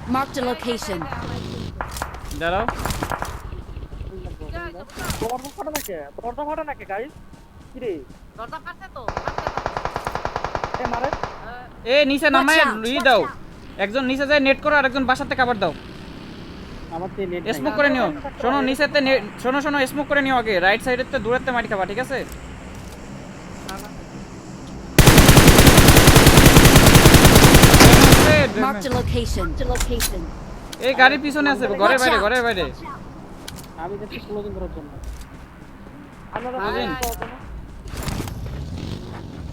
Marked a location. দাঁড়াও দরজা ফাটা নাকি গাইস কি রে দরজা ফাটছে তো এ মারে এ নিচে নামায় Watch out, ই watch দাও out. একজন নিচে যায় নেট করো আর একজন বাসাতে কভার দাও আমার তো নেট স্মোক করে নিও শোনো নিচেতে শোনো স্মোক করে নিও আগে রাইট সাইডেতে দূরেতে মারি খাবা ঠিক আছে Marked a location. এই গাড়ির পিছনে আছে ঘরের বাইরে ঘরের বাইরে আমি যাচ্ছি ক্লোজিং করার জন্য আপনারা Closing?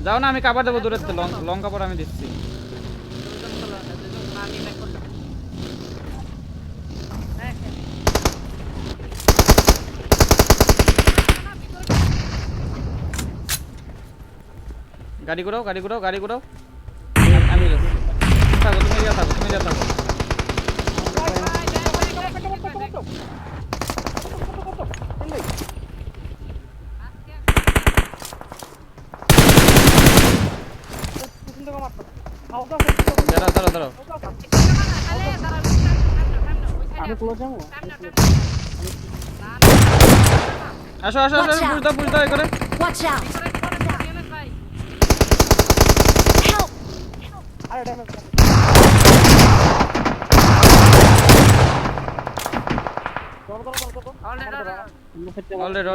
যাও না আমি কাভার দেবো দূরেতে লং কাভার আমি দিচ্ছি আমি ব্যাক করতে গাড়ি ঘুরাও আমি যাচ্ছি থাকো তুমি যা থাকো দাঁড়াও আমি ক্লোজ যাবো আসো পুশ দাও করে Watch out. Help. আরে ড্যামেজ অলরেডি